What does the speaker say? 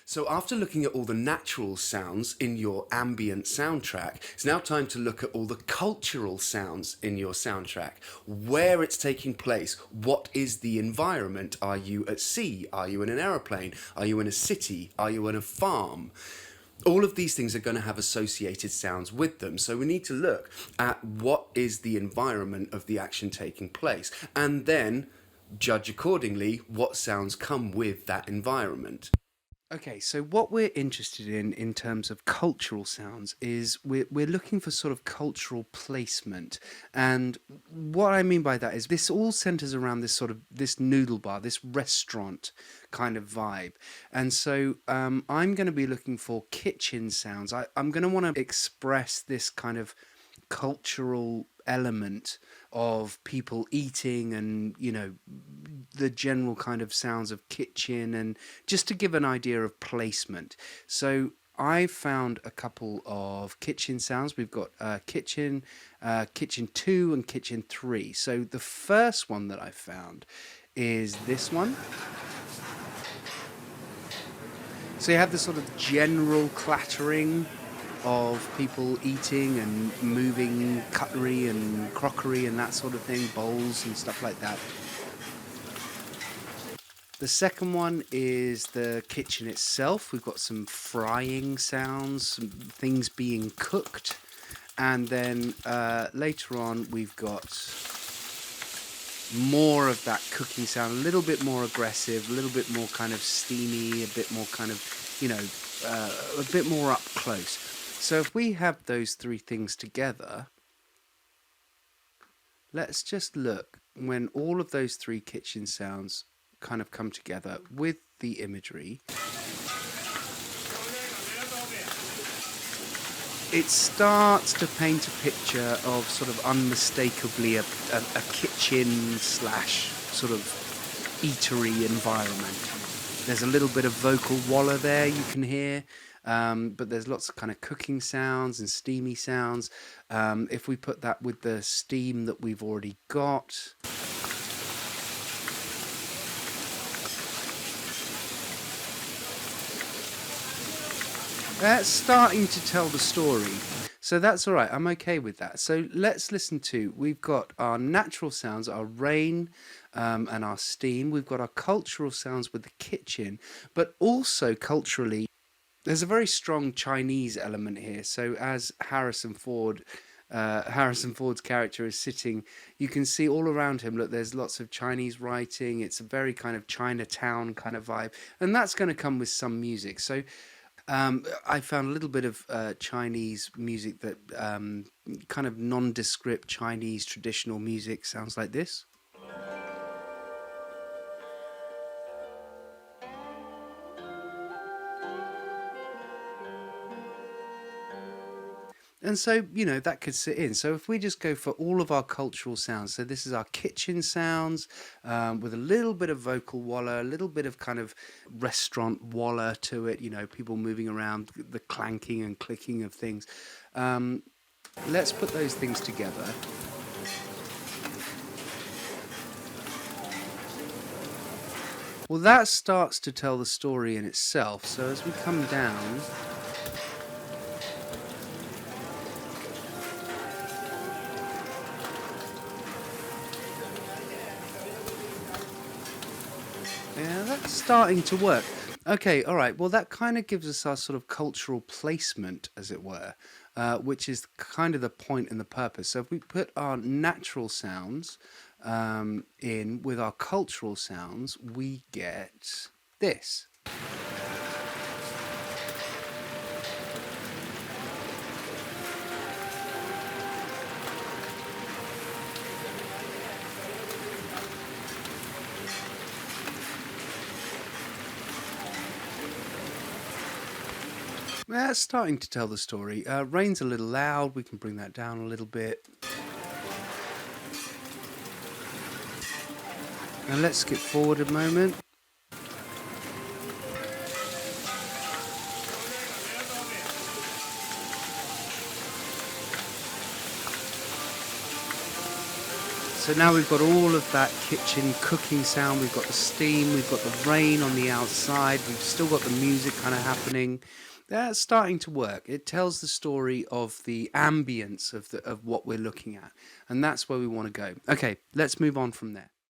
So after looking at all the natural sounds in your ambient soundtrack, it's now time to look at all the cultural sounds in your soundtrack. Where it's taking place, what is the environment? Are you at sea? Are you in an aeroplane? Are you in a city? Are you in a farm? All of these things are going to have associated sounds with them. So we need to look at what is the environment of the action taking place, and then judge accordingly what sounds come with that environment. Okay, so what we're interested in terms of cultural sounds is we're looking for sort of cultural placement. And what I mean by that is this all centers around this sort of this noodle bar, this restaurant kind of vibe. And so I'm going to be looking for kitchen sounds. I'm going to want to express this kind of cultural element of people eating and the general kind of sounds of kitchen, and just to give an idea of placement. So I found a couple of kitchen sounds. We've got kitchen 2 and kitchen 3. So the first one that I found is this one. So you have the sort of general clattering of people eating and moving cutlery and crockery and that sort of thing, bowls and stuff like that. The second one is the kitchen itself. We've got some frying sounds, some things being cooked. And then later on, we've got more of that cooking sound, a little bit more aggressive, a little bit more kind of steamy, a bit more kind of, a bit more up close. So if we have those three things together, let's just look when all of those three kitchen sounds kind of come together with the imagery. It starts to paint a picture of sort of unmistakably a kitchen slash sort of eatery environment. There's a little bit of vocal walla there you can hear. But there's lots of kind of cooking sounds and steamy sounds. If we put that with the steam that we've already got, that's starting to tell the story. So that's all right. I'm okay with that. So let's listen to, we've got our natural sounds, our rain, and our steam. We've got our cultural sounds with the kitchen, but also culturally, there's a very strong Chinese element here. So as Harrison Ford's character is sitting, you can see all around him, look, there's lots of Chinese writing. It's a very kind of Chinatown kind of vibe. And that's going to come with some music. So I found a little bit of Chinese music that kind of nondescript Chinese traditional music sounds like this. And so, that could sit in. So if we just go for all of our cultural sounds, so this is our kitchen sounds with a little bit of vocal walla, a little bit of kind of restaurant walla to it, people moving around, the clanking and clicking of things. Let's put those things together. Well, that starts to tell the story in itself. So as we come down, yeah, that's starting to work. Okay, all right. Well, that kind of gives us our sort of cultural placement, as it were, which is kind of the point and the purpose. So if we put our natural sounds in with our cultural sounds, we get this. That's starting to tell the story. Rain's a little loud. We can bring that down a little bit. Now let's skip forward a moment. So now we've got all of that kitchen cooking sound, we've got the steam, we've got the rain on the outside, we've still got the music kind of happening. That's starting to work. It tells the story of the ambience of what we're looking at, and that's where we want to go. Okay, let's move on from there.